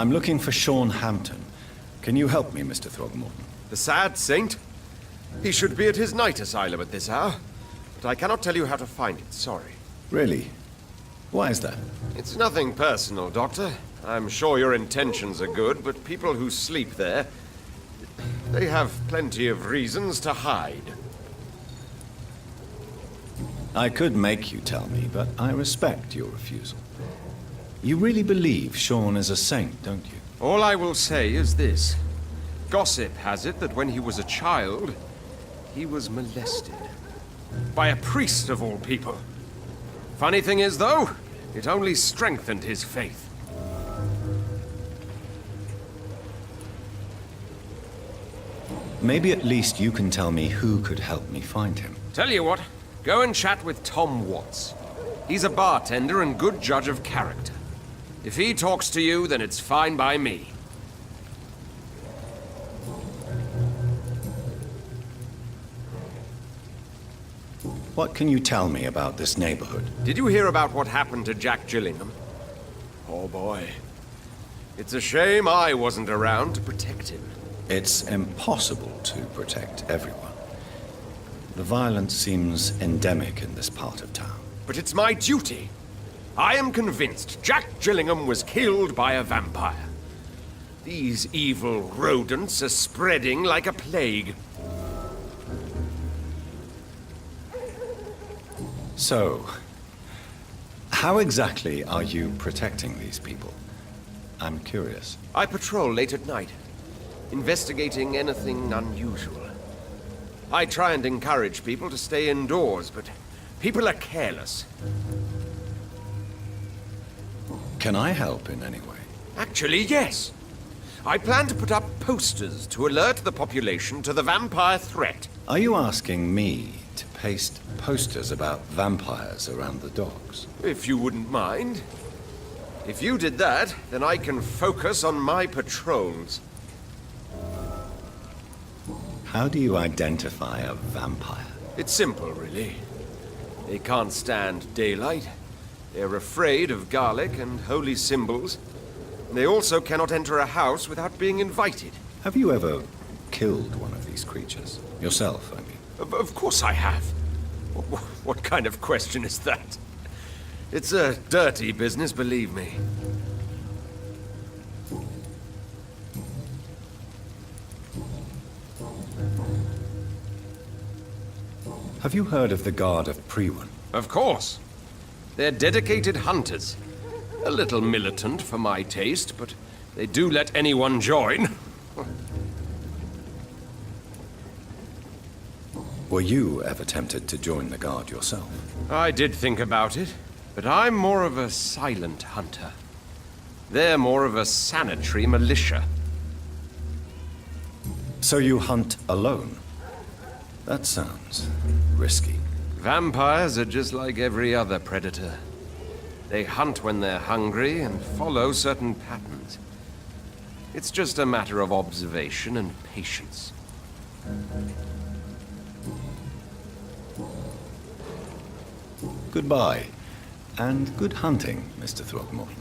I'm looking for Sean Hampton. Can you help me, Mr. Throgmorton? The sad saint? He should be at his night asylum at this hour. But I cannot tell you how to find it, sorry. Really? Why is that? It's nothing personal, Doctor. I'm sure your intentions are good, but people who sleep there, they have plenty of reasons to hide. I could make you tell me, but I respect your refusal. You really believe Sean is a saint, don't you? All I will say is this. Gossip has it that when he was a child, he was molested. By a priest of all people. Funny thing is, though, it only strengthened his faith. Maybe at least you can tell me who could help me find him. Tell you what, go and chat with Tom Watts. He's a bartender and good judge of character. If he talks to you, then it's fine by me. What can you tell me about this neighborhood? Did you hear about what happened to Jack Gillingham? Oh boy. It's a shame I wasn't around to protect him. It's impossible to protect everyone. The violence seems endemic in this part of town. But it's my duty. I am convinced Jack Gillingham was killed by a vampire. These evil rodents are spreading like a plague. So, how exactly are you protecting these people? I'm curious. I patrol late at night, investigating anything unusual. I try and encourage people to stay indoors, but people are careless. Can I help in any way? Actually, yes. I plan to put up posters to alert the population to the vampire threat. Are you asking me to paste posters about vampires around the docks? If you wouldn't mind. If you did that, then I can focus on my patrols. How do you identify a vampire? It's simple, really. They can't stand daylight. They're afraid of garlic and holy symbols. They also cannot enter a house without being invited. Have you ever killed one of these creatures? Yourself, I mean. Of course I have. What kind of question is that? It's a dirty business, believe me. Have you heard of the Guard of Priwen? Of course. They're dedicated hunters. A little militant for my taste, but they do let anyone join. Were you ever tempted to join the Guard yourself? I did think about it, but I'm more of a silent hunter. They're more of a sanitary militia. So you hunt alone? That sounds risky. Vampires are just like every other predator. They hunt when they're hungry and follow certain patterns. It's just a matter of observation and patience. Goodbye, and good hunting, Mr. Throgmorton.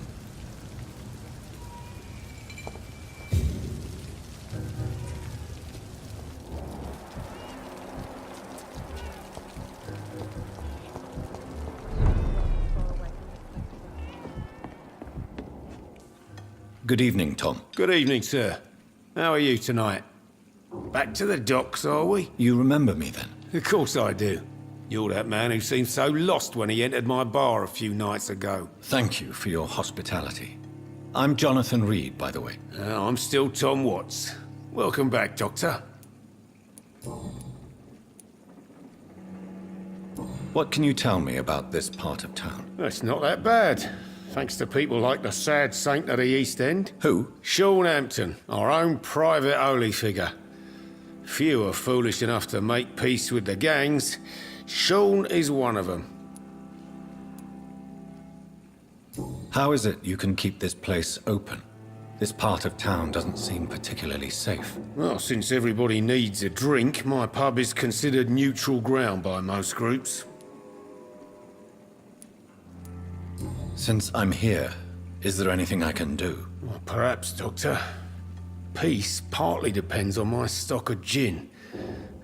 Good evening, Tom. Good evening, sir. How are you tonight? Back to the docks, are we? You remember me then? Of course I do. You're that man who seemed so lost when he entered my bar a few nights ago. Thank you for your hospitality. I'm Jonathan Reed, by the way. I'm still Tom Watts. Welcome back, Doctor. What can you tell me about this part of town? It's not that bad. Thanks to people like the sad saint of the East End. Who? Sean Hampton, our own private holy figure. Few are foolish enough to make peace with the gangs. Sean is one of them. How is it you can keep this place open? This part of town doesn't seem particularly safe. Well, since everybody needs a drink, my pub is considered neutral ground by most groups. Since I'm here, is there anything I can do? Well, perhaps, Doctor. Peace partly depends on my stock of gin.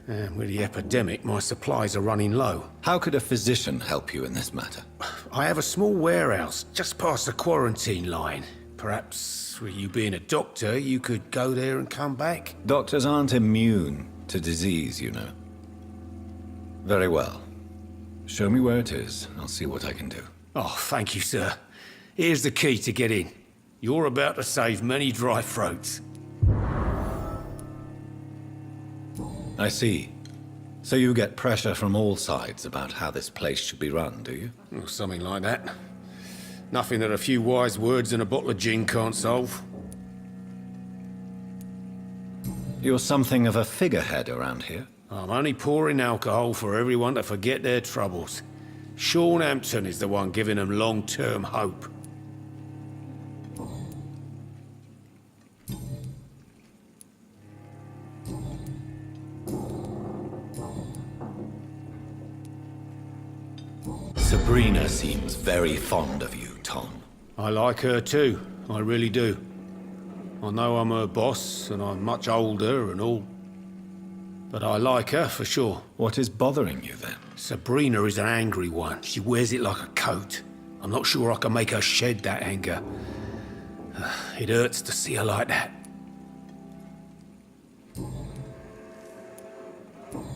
And with the epidemic, my supplies are running low. How could a physician help you in this matter? I have a small warehouse just past the quarantine line. Perhaps, with you being a doctor, you could go there and come back? Doctors aren't immune to disease, you know. Very well. Show me where it is. I'll see what I can do. Oh, thank you, sir. Here's the key to get in. You're about to save many dry throats. I see. So you get pressure from all sides about how this place should be run, do you? Or something like that. Nothing that a few wise words and a bottle of gin can't solve. You're something of a figurehead around here. I'm only pouring alcohol for everyone to forget their troubles. Sean Hampton is the one giving them long-term hope. Sabrina seems very fond of you, Tom. I like her too, I really do. I know I'm her boss, and I'm much older and all. But I like her for sure. What is bothering you then? Sabrina is an angry one. She wears it like a coat. I'm not sure I can make her shed that anger. It hurts to see her like that.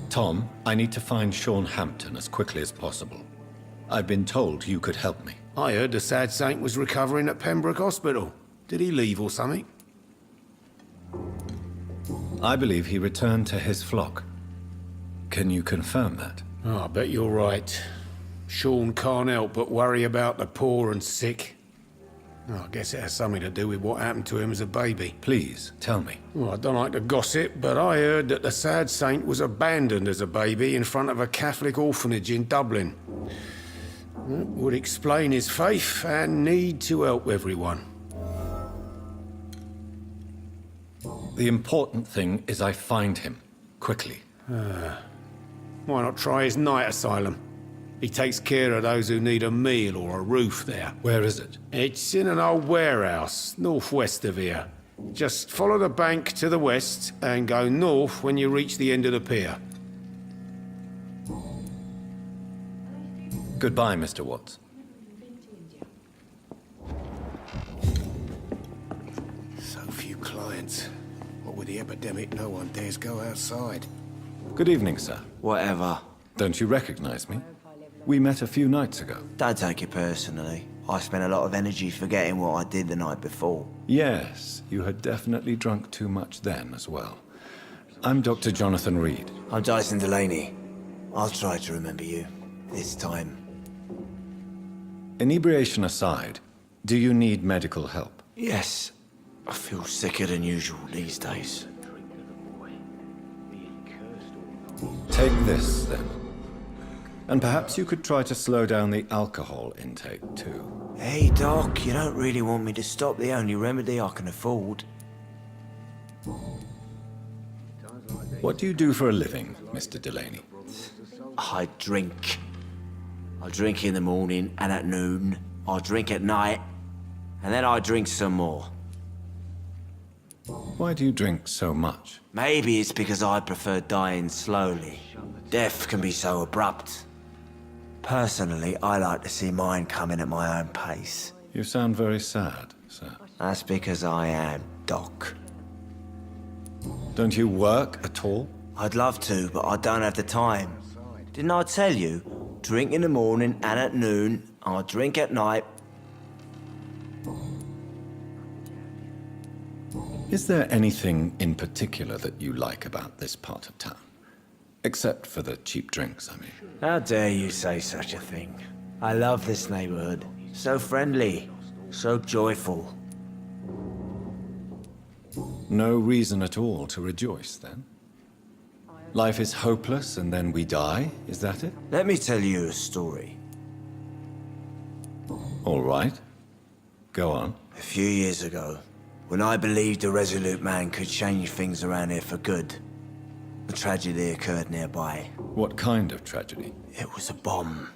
Tom, I need to find Sean Hampton as quickly as possible. I've been told you could help me. I heard the sad saint was recovering at Pembroke Hospital. Did he leave or something? I believe he returned to his flock. Can you confirm that? Oh, I bet you're right. Sean can't help but worry about the poor and sick. Oh, I guess it has something to do with what happened to him as a baby. Please, tell me. Well, I don't like to gossip, but I heard that the sad saint was abandoned as a baby in front of a Catholic orphanage in Dublin. That would explain his faith and need to help everyone. The important thing is I find him, quickly. Why not try his night asylum? He takes care of those who need a meal or a roof there. Where is it? It's in an old warehouse, northwest of here. Just follow the bank to the west and go north when you reach the end of the pier. Goodbye, Mr. Watts. So few clients. What with the epidemic, no one dares go outside. Good evening, sir. Whatever. Don't you recognize me? We met a few nights ago. Don't take it personally. I spent a lot of energy forgetting what I did the night before. Yes, you had definitely drunk too much then as well. I'm Dr. Jonathan Reed. I'm Dyson Delaney. I'll try to remember you. This time. Inebriation aside, do you need medical help? Yes. I feel sicker than usual these days. Take this, then. And perhaps you could try to slow down the alcohol intake, too. Hey, Doc, you don't really want me to stop the only remedy I can afford. What do you do for a living, Mr. Delaney? I drink. I drink in the morning and at noon. I drink at night. And then I drink some more. Why do you drink so much? Maybe it's because I prefer dying slowly. Death can be so abrupt. Personally, I like to see mine coming at my own pace. You sound very sad, sir. That's because I am, Doc. Don't you work at all? I'd love to, but I don't have the time. Didn't I tell you? Drink in the morning and at noon. I drink at night. Is there anything in particular that you like about this part of town? Except for the cheap drinks, I mean. How dare you say such a thing? I love this neighborhood. So friendly, so joyful. No reason at all to rejoice, then? Life is hopeless and then we die, is that it? Let me tell you a story. All right. Go on. A few years ago, when I believed a resolute man could change things around here for good, a tragedy occurred nearby. What kind of tragedy? It was a bomb.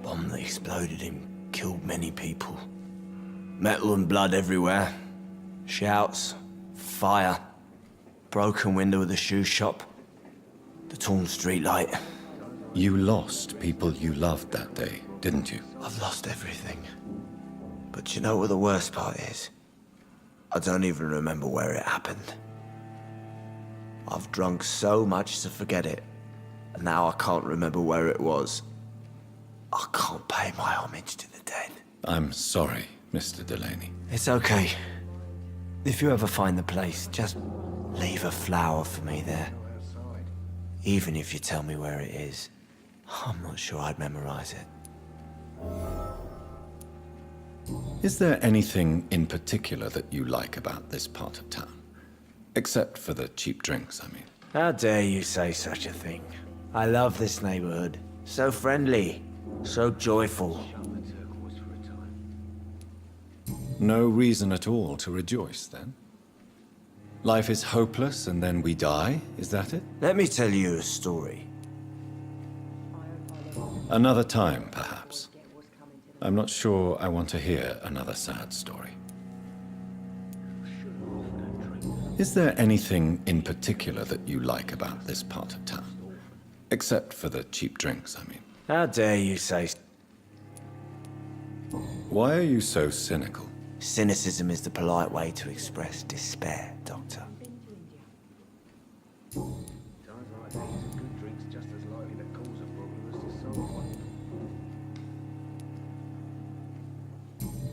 Bomb that exploded and killed many people. Metal and blood everywhere. Shouts, fire, broken window of the shoe shop, the torn streetlight. You lost people you loved that day, didn't you? I've lost everything. But you know what the worst part is? I don't even remember where it happened. I've drunk so much to forget it, and now I can't remember where it was. I can't pay my homage to the dead. I'm sorry, Mr. Delaney. It's okay. If you ever find the place, just leave a flower for me there. Even if you tell me where it is, I'm not sure I'd memorize it. Is there anything in particular that you like about this part of town? Except for the cheap drinks, I mean. How dare you say such a thing? I love this neighborhood. So friendly, so joyful. No reason at all to rejoice, then? Life is hopeless and then we die, is that it? Let me tell you a story. Another time, perhaps. I'm not sure I want to hear another sad story. Is there anything in particular that you like about this part of town? Except for the cheap drinks, I mean. How dare you say... Why are you so cynical? Cynicism is the polite way to express despair, Doctor.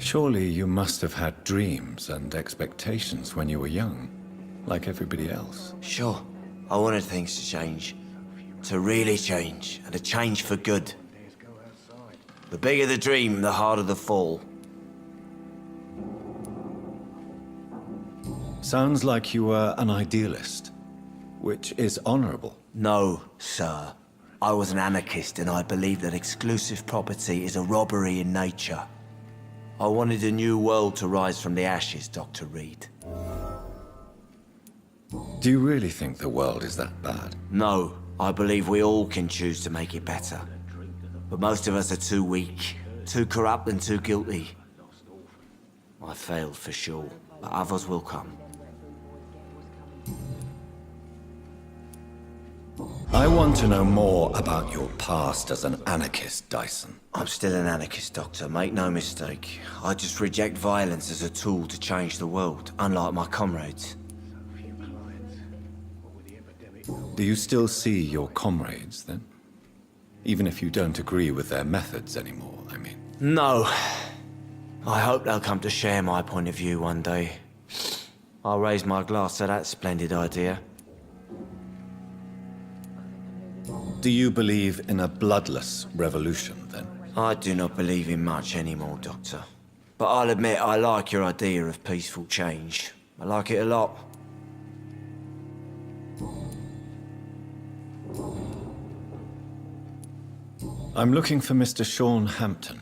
Surely you must have had dreams and expectations when you were young, like everybody else. Sure, I wanted things to change. To really change, and to change for good. The bigger the dream, the harder the fall. Sounds like you were an idealist, which is honorable. No, sir. I was an anarchist and I believed that exclusive property is a robbery in nature. I wanted a new world to rise from the ashes, Dr. Reed. Do you really think the world is that bad? No, I believe we all can choose to make it better. But most of us are too weak, too corrupt and too guilty. I failed for sure, but others will come. I want to know more about your past as an anarchist, Dyson. I'm still an anarchist, Doctor, make no mistake. I just reject violence as a tool to change the world, unlike my comrades. Do you still see your comrades, then? Even if you don't agree with their methods anymore, I mean. No. I hope they'll come to share my point of view one day. I'll raise my glass to that splendid idea. Do you believe in a bloodless revolution, then? I do not believe in much anymore, Doctor. But I'll admit I like your idea of peaceful change. I like it a lot. I'm looking for Mr. Sean Hampton.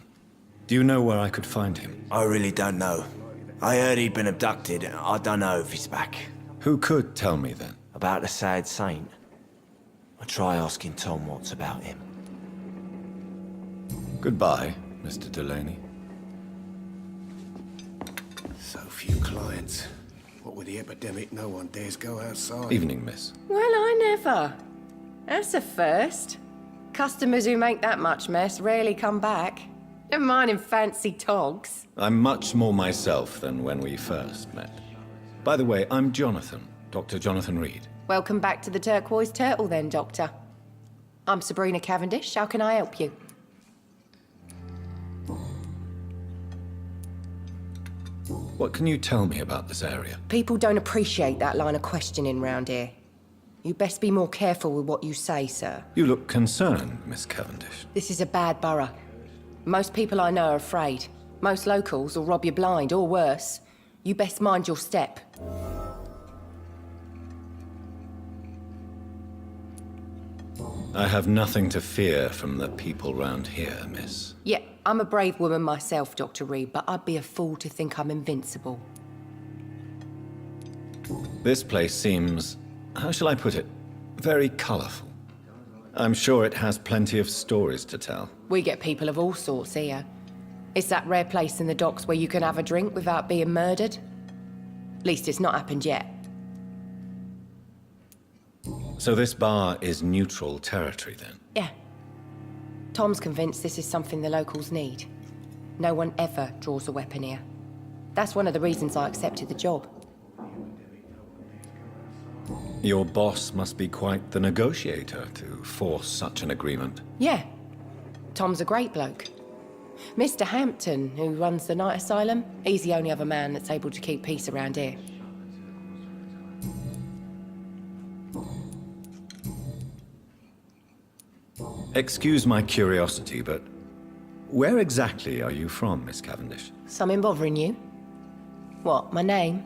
Do you know where I could find him? I really don't know. I heard he'd been abducted. I don't know if he's back. Who could tell me, then? About the sad saint? I'll try asking Tom what's about him. Goodbye, Mr. Delaney. So few clients. What with the epidemic, no one dares go outside. Evening, miss. Well, I never. That's a first. Customers who make that much mess rarely come back. Never mind in fancy togs. I'm much more myself than when we first met. By the way, I'm Jonathan, Dr. Jonathan Reed. Welcome back to the Turquoise Turtle then, Doctor. I'm Sabrina Cavendish. How can I help you? What can you tell me about this area? People don't appreciate that line of questioning round here. You best be more careful with what you say, sir. You look concerned, Miss Cavendish. This is a bad borough. Most people I know are afraid. Most locals will rob you blind, or worse. You best mind your step. I have nothing to fear from the people round here, miss. Yeah, I'm a brave woman myself, Dr. Reed, but I'd be a fool to think I'm invincible. This place seems, how shall I put it, very colourful. I'm sure it has plenty of stories to tell. We get people of all sorts here. It's that rare place in the docks where you can have a drink without being murdered. At least it's not happened yet. So this bar is neutral territory, then? Yeah. Tom's convinced this is something the locals need. No one ever draws a weapon here. That's one of the reasons I accepted the job. Your boss must be quite the negotiator to force such an agreement. Yeah. Tom's a great bloke. Mr. Hampton, who runs the night asylum, he's the only other man that's able to keep peace around here. Excuse my curiosity, but where exactly are you from, Miss Cavendish? Something bothering you? What, my name?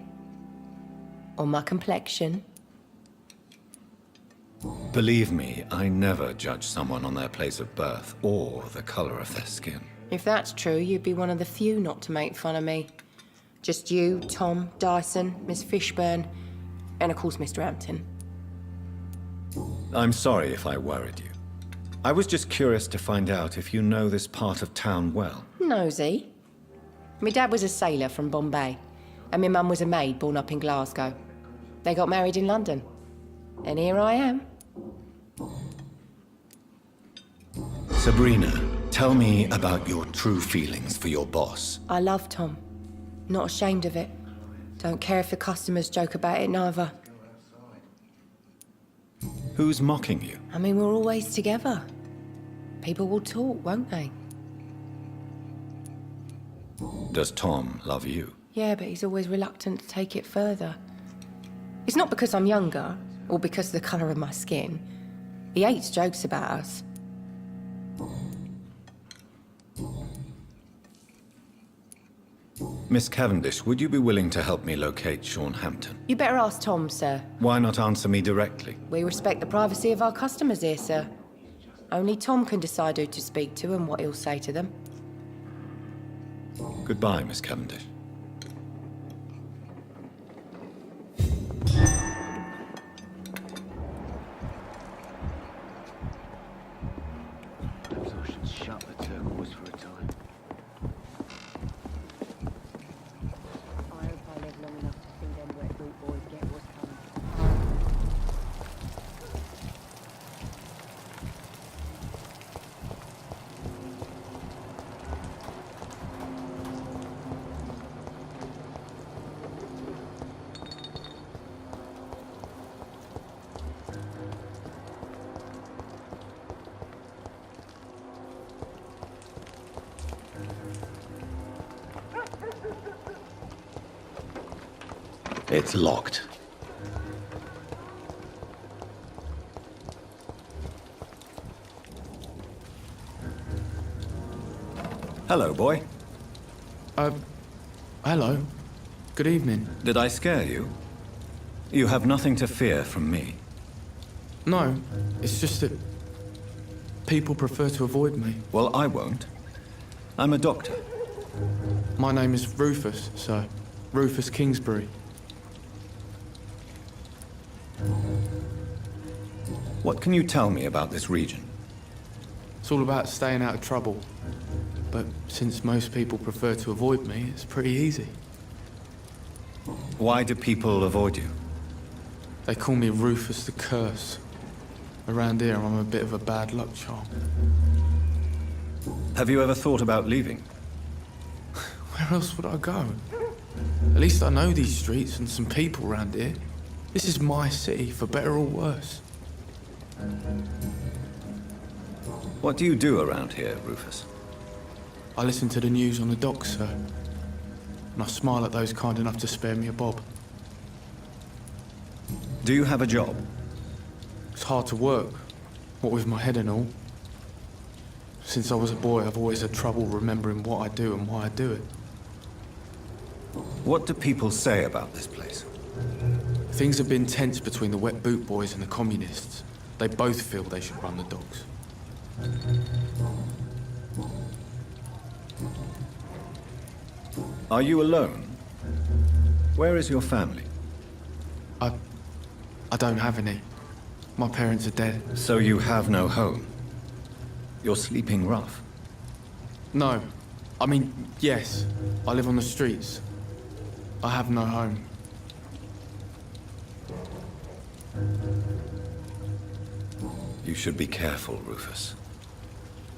Or my complexion? Believe me, I never judge someone on their place of birth or the color of their skin. If that's true, you'd be one of the few not to make fun of me. Just you, Tom, Dyson, Miss Fishburne, and of course Mr. Hampton. I'm sorry if I worried you. I was just curious to find out if you know this part of town well. Nosy. My dad was a sailor from Bombay, and my mum was a maid born up in Glasgow. They got married in London. And here I am. Sabrina, tell me about your true feelings for your boss. I love Tom. Not ashamed of it. Don't care if the customers joke about it, neither. Who's mocking you? I mean, we're always together. People will talk, won't they? Does Tom love you? Yeah, but he's always reluctant to take it further. It's not because I'm younger, or because of the colour of my skin. He hates jokes about us. Miss Cavendish, would you be willing to help me locate Sean Hampton? You better ask Tom, sir. Why not answer me directly? We respect the privacy of our customers here, sir. Only Tom can decide who to speak to and what he'll say to them. Goodbye, Miss Cavendish. Perhaps I should shut the turquoise for a time. I hope I live long enough to see them wet boot boys get what's coming. It's locked. Hello, boy. Hello. Good evening. Did I scare you? You have nothing to fear from me. No, it's just that people prefer to avoid me. Well, I won't. I'm a doctor. My name is Rufus, sir. Rufus Kingsbury. What can you tell me about this region? It's all about staying out of trouble. But since most people prefer to avoid me, it's pretty easy. Why do people avoid you? They call me Rufus the Curse. Around here, I'm a bit of a bad luck charm. Have you ever thought about leaving? Where else would I go? At least I know these streets and some people around here. This is my city, for better or worse. What do you do around here, Rufus? I listen to the news on the docks, sir. And I smile at those kind enough to spare me a bob. Do you have a job? It's hard to work, what with my head and all. Since I was a boy, I've always had trouble remembering what I do and why I do it. What do people say about this place? Things have been tense between the wet boot boys and the communists. They both feel they should run the docks. Are you alone? Where is your family? I don't have any. My parents are dead. So you have no home? You're sleeping rough? No, I mean, yes, I live on the streets. I have no home. You should be careful, Rufus.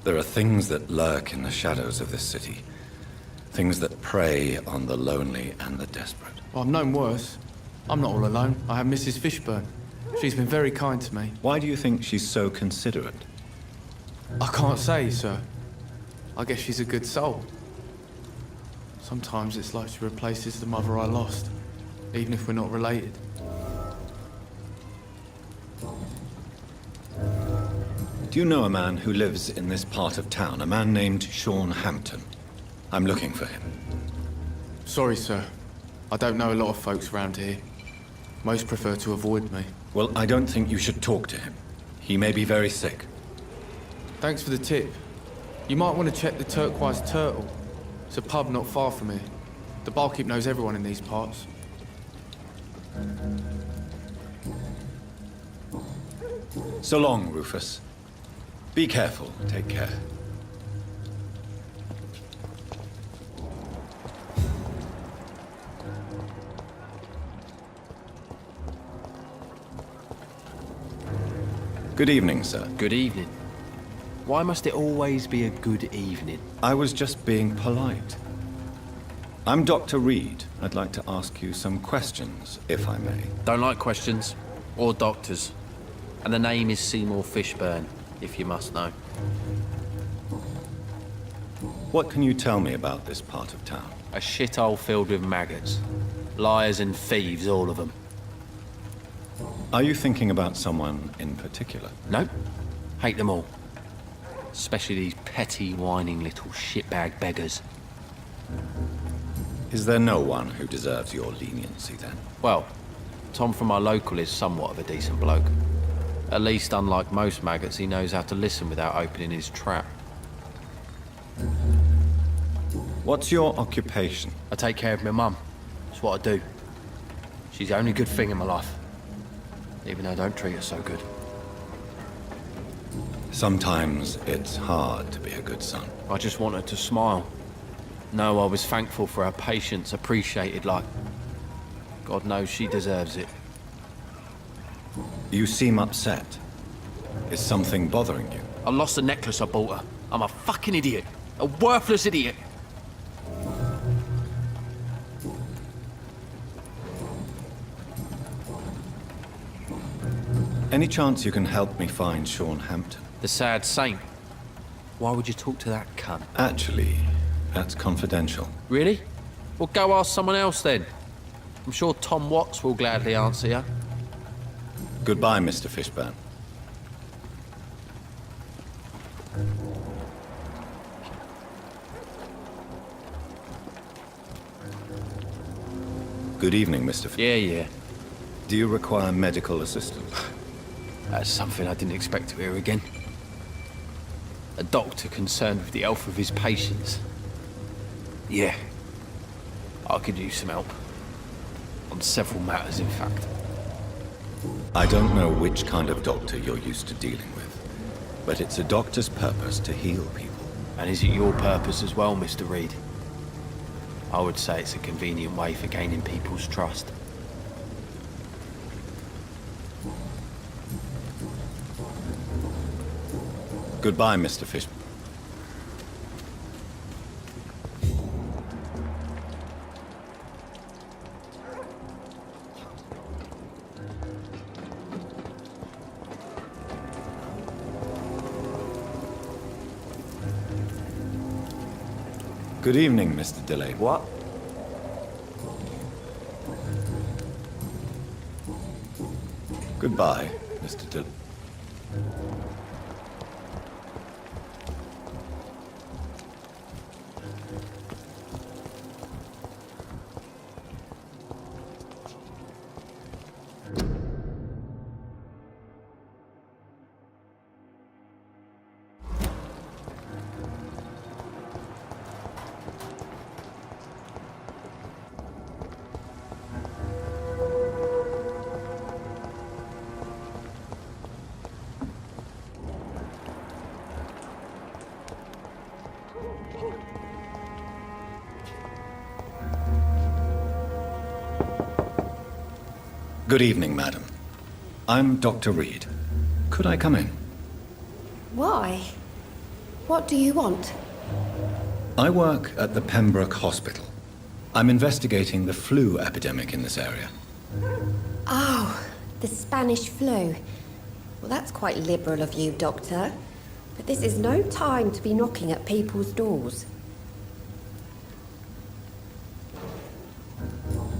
There are things that lurk in the shadows of this city. Things that prey on the lonely and the desperate. Well, I've known worse. I'm not all alone. I have Mrs. Fishburne. She's been very kind to me. Why do you think she's so considerate? I can't say, sir. I guess she's a good soul. Sometimes it's like she replaces the mother I lost, even if we're not related. Do you know a man who lives in this part of town? A man named Sean Hampton. I'm looking for him. Sorry, sir. I don't know a lot of folks around here. Most prefer to avoid me. Well, I don't think you should talk to him. He may be very sick. Thanks for the tip. You might want to check the Turquoise Turtle. It's a pub not far from here. The barkeep knows everyone in these parts. So long, Rufus. Be careful. Take care. Good evening, sir. Good evening. Why must it always be a good evening? I was just being polite. I'm Dr. Reed. I'd like to ask you some questions, if I may. Don't like questions. Or doctors. And the name is Seymour Fishburne, if you must know. What can you tell me about this part of town? A shithole filled with maggots. Liars and thieves, all of them. Are you thinking about someone in particular? Nope. Hate them all. Especially these petty, whining little shitbag beggars. Is there no one who deserves your leniency, then? Well, Tom from our local is somewhat of a decent bloke. At least, unlike most maggots, he knows how to listen without opening his trap. What's your occupation? I take care of my mum. That's what I do. She's the only good thing in my life. Even though I don't treat her so good. Sometimes it's hard to be a good son. I just want her to smile. No, I was thankful for her patience, appreciated like... God knows she deserves it. You seem upset. Is something bothering you? I lost the necklace I bought her. I'm a fucking idiot. A worthless idiot. Any chance you can help me find Sean Hampton? The sad saint. Why would you talk to that cunt? Actually, that's confidential. Really? Well, go ask someone else then. I'm sure Tom Watts will gladly answer you. Goodbye, Mr. Fishburne. Good evening, Mr. Yeah. Do you require medical assistance? That's something I didn't expect to hear again. A doctor concerned with the health of his patients. Yeah. I could use some help. On several matters, in fact. I don't know which kind of doctor you're used to dealing with, but it's a doctor's purpose to heal people. And is it your purpose as well, Mr. Reed? I would say it's a convenient way for gaining people's trust. Goodbye, Mr. Fishburne. Good evening, Mr. Delay. What? Goodbye, Mr. Delay. Good evening, madam. I'm Dr. Reed. Could I come in? Why? What do you want? I work at the Pembroke Hospital. I'm investigating the flu epidemic in this area. Oh, the Spanish flu. Well, that's quite liberal of you, Doctor. But this is no time to be knocking at people's doors.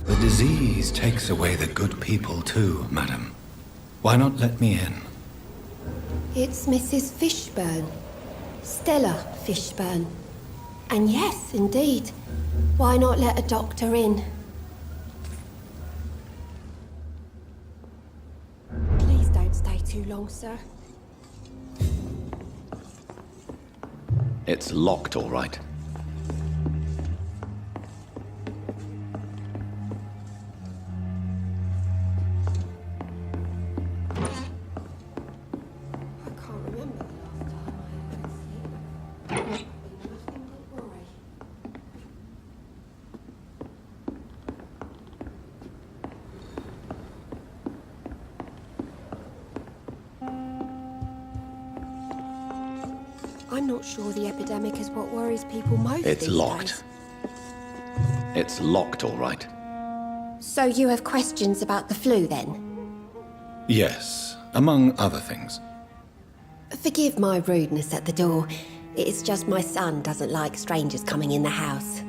The disease takes away the good people too, madam. Why not let me in? It's Mrs. Fishburne. Stella Fishburne. And yes, indeed. Why not let a doctor in? Please don't stay too long, sir. It's locked, all right. I can't remember the last time I had sleep. Nothing but worry. I'm not sure the epidemic is what worries people most It's these locked. days. It's locked, all right. So you have questions about the flu, then? Yes, among other things. Forgive my rudeness at the door. It's just my son doesn't like strangers coming in the house.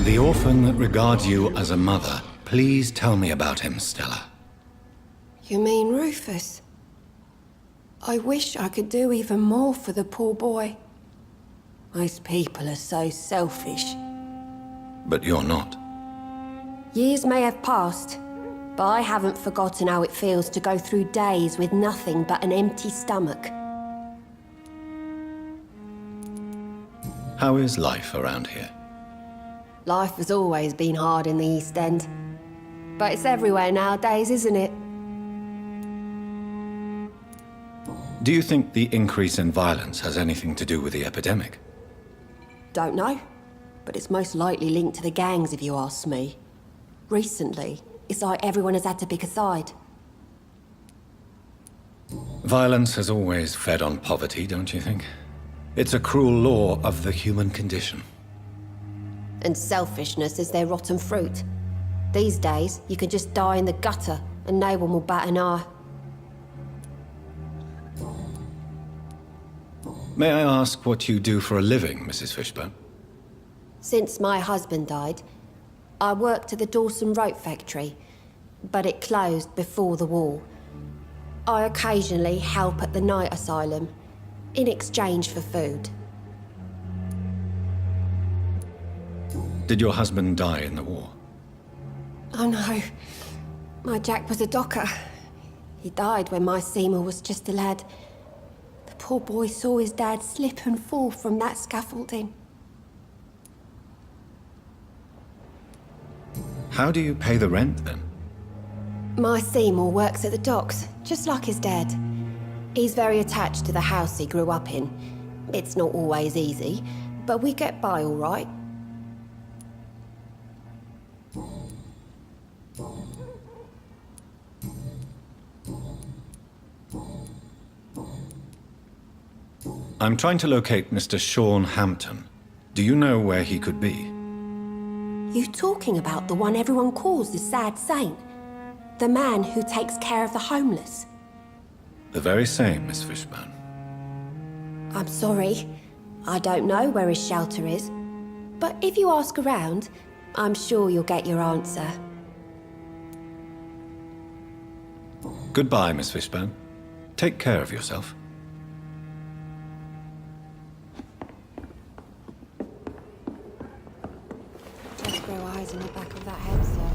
The orphan that regards you as a mother, please tell me about him, Stella. You mean Rufus? I wish I could do even more for the poor boy. Most people are so selfish. But you're not. Years may have passed, but I haven't forgotten how it feels to go through days with nothing but an empty stomach. How is life around here? Life has always been hard in the East End. But it's everywhere nowadays, isn't it? Do you think the increase in violence has anything to do with the epidemic? Don't know. But it's most likely linked to the gangs, if you ask me. Recently, it's like everyone has had to pick a side. Violence has always fed on poverty, don't you think? It's a cruel law of the human condition. And selfishness is their rotten fruit. These days, you can just die in the gutter and no one will bat an eye. May I ask what you do for a living, Mrs. Fishburne? Since my husband died, I worked at the Dawson Rope Factory, but it closed before the war. I occasionally help at the night asylum, in exchange for food. Did your husband die in the war? Oh no, my Jack was a docker. He died when my Seymour was just a lad. The poor boy saw his dad slip and fall from that scaffolding. How do you pay the rent, then? My Seymour works at the docks, just like his dad. He's very attached to the house he grew up in. It's not always easy, but we get by all right. I'm trying to locate Mr. Sean Hampton. Do you know where he could be? You talking about the one everyone calls the sad saint? The man who takes care of the homeless? The very same, Miss Fishburne. I'm sorry. I don't know where his shelter is. But if you ask around, I'm sure you'll get your answer. Goodbye, Miss Fishburne. Take care of yourself. Just grow eyes in the back of that head, sir.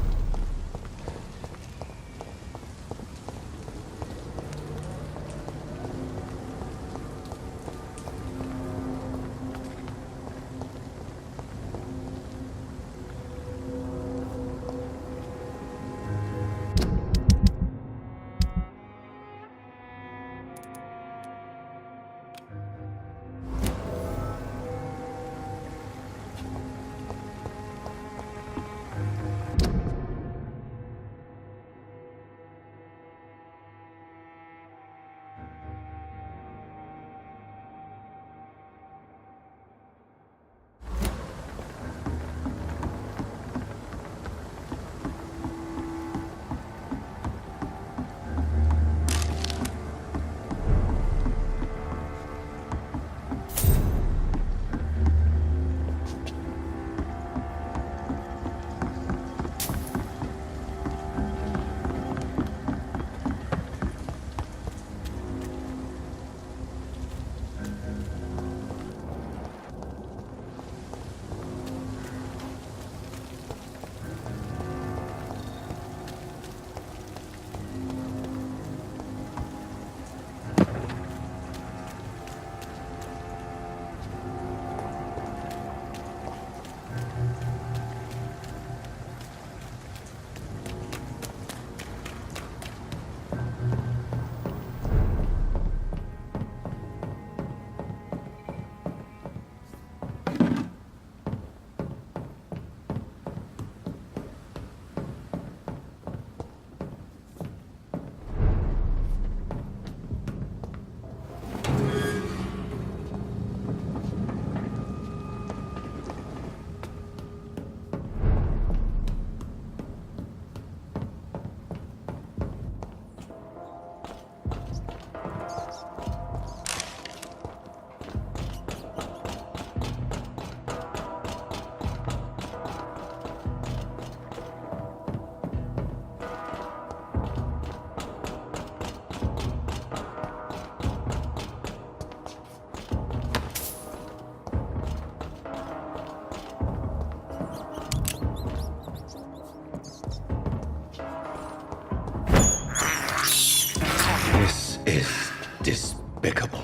This is despicable.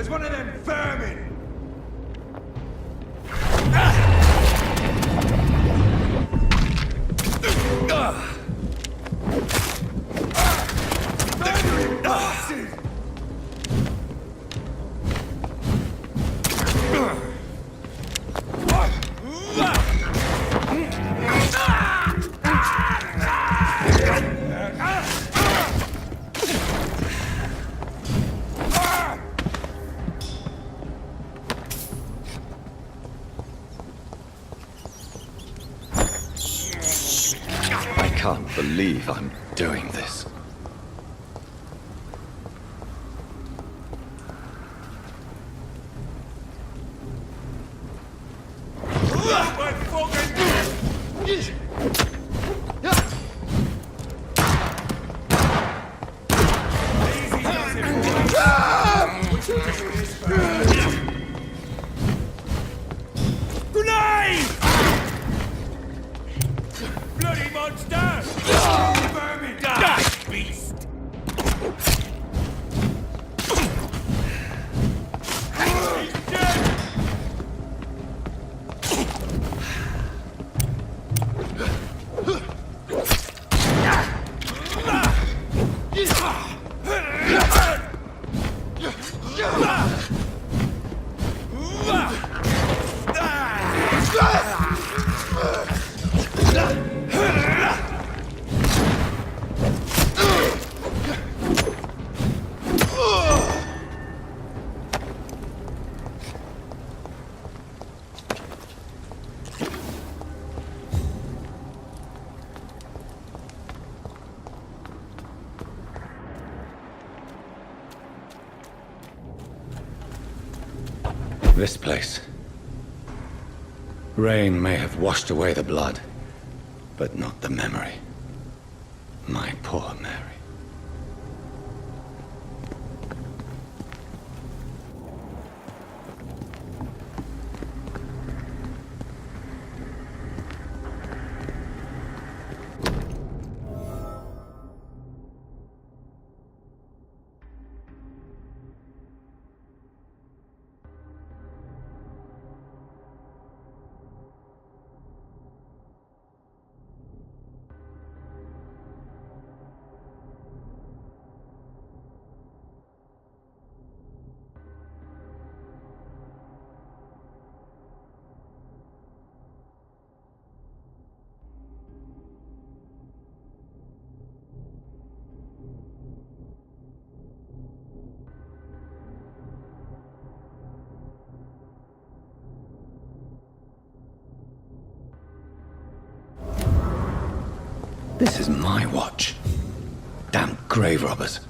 One of them vermin! I can't believe I'm doing this. Bloody monster! Vermin! Die, beast! He's dead! This place. Rain may have washed away the blood, but not the memory. My poor Mary. This is my watch. Damn grave robbers.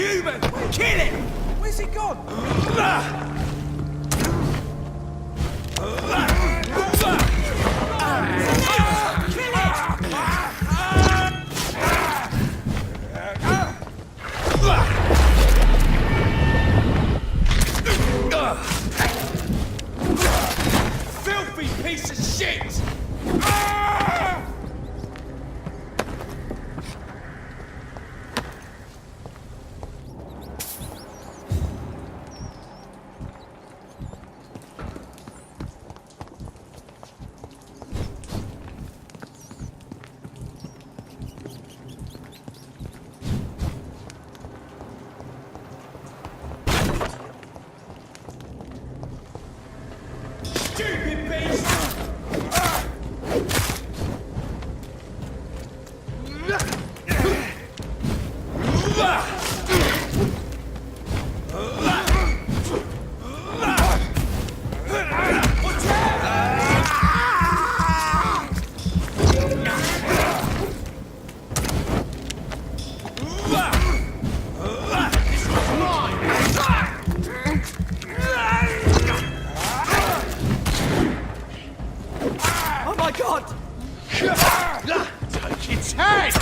human! Kill him! Where's he gone? Filthy piece of shit! Stupid beast! Oh my god! Take its head!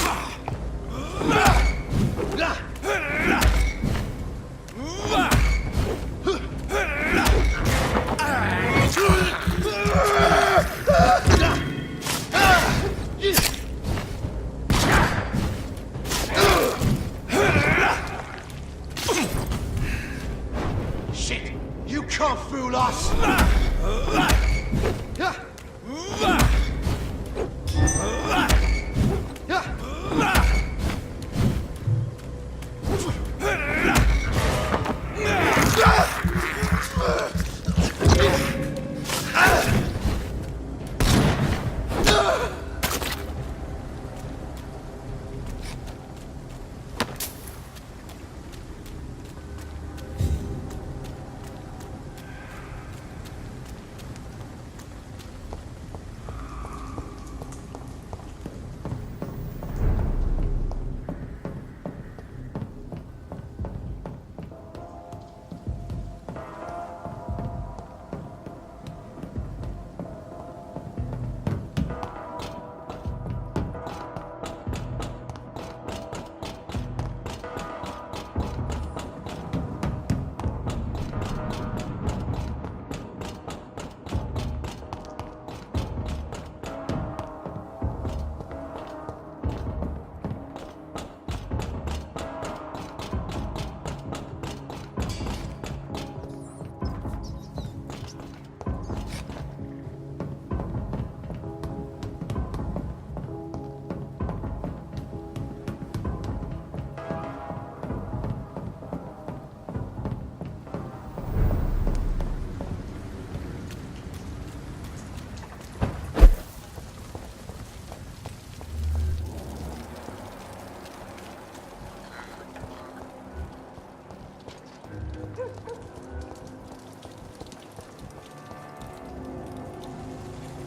Shit! You can't fool us!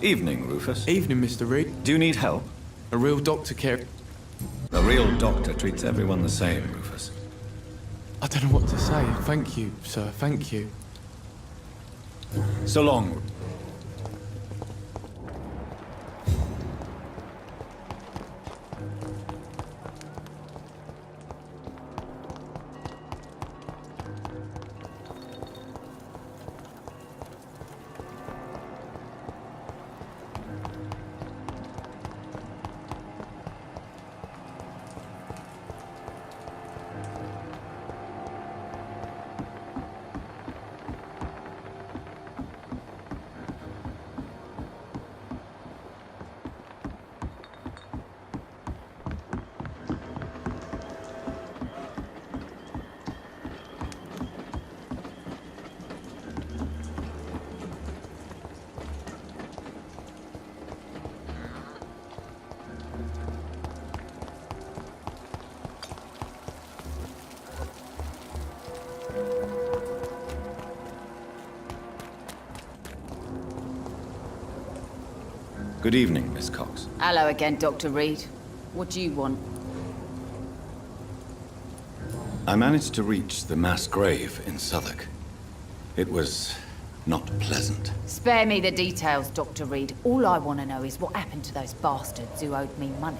Evening, Rufus. Evening, Mr. Reed. Do you need help? A real doctor care. A real doctor treats everyone the same, Rufus. I don't know what to say. Thank you, sir. Thank you. So long. Good evening, Miss Cox. Hello again, Dr. Reed. What do you want? I managed to reach the mass grave in Southwark. It was not pleasant. Spare me the details, Dr. Reed. All I want to know is what happened to those bastards who owed me money.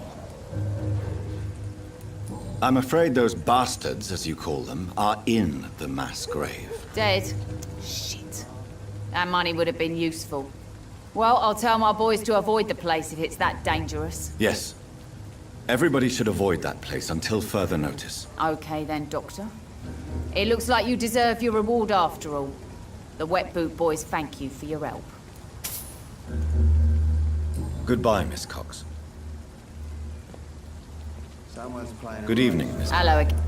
I'm afraid those bastards, as you call them, are in the mass grave. Dead? Shit. That money would have been useful. Well, I'll tell my boys to avoid the place if it's that dangerous. Yes. Everybody should avoid that place until further notice. Okay then, Doctor. It looks like you deserve your reward after all. The Wet Boot Boys thank you for your help. Goodbye, Miss Cox. Good evening, Miss. Hello again.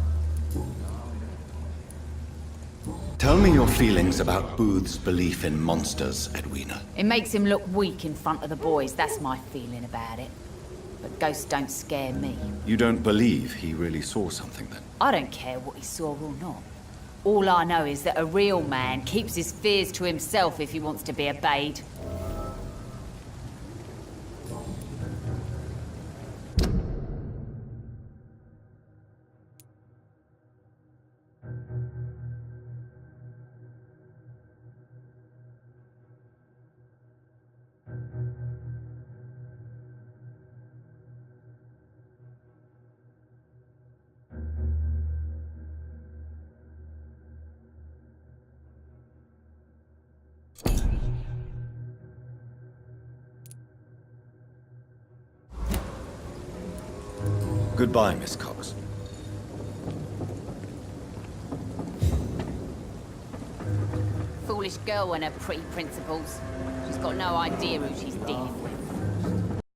Tell me your feelings about Booth's belief in monsters, Edwina. It makes him look weak in front of the boys, that's my feeling about it. But ghosts don't scare me. You don't believe he really saw something, then? I don't care what he saw or not. All I know is that a real man keeps his fears to himself if he wants to be obeyed. Goodbye, Miss Cox. Foolish girl and her pretty principles. She's got no idea who she's dealing with.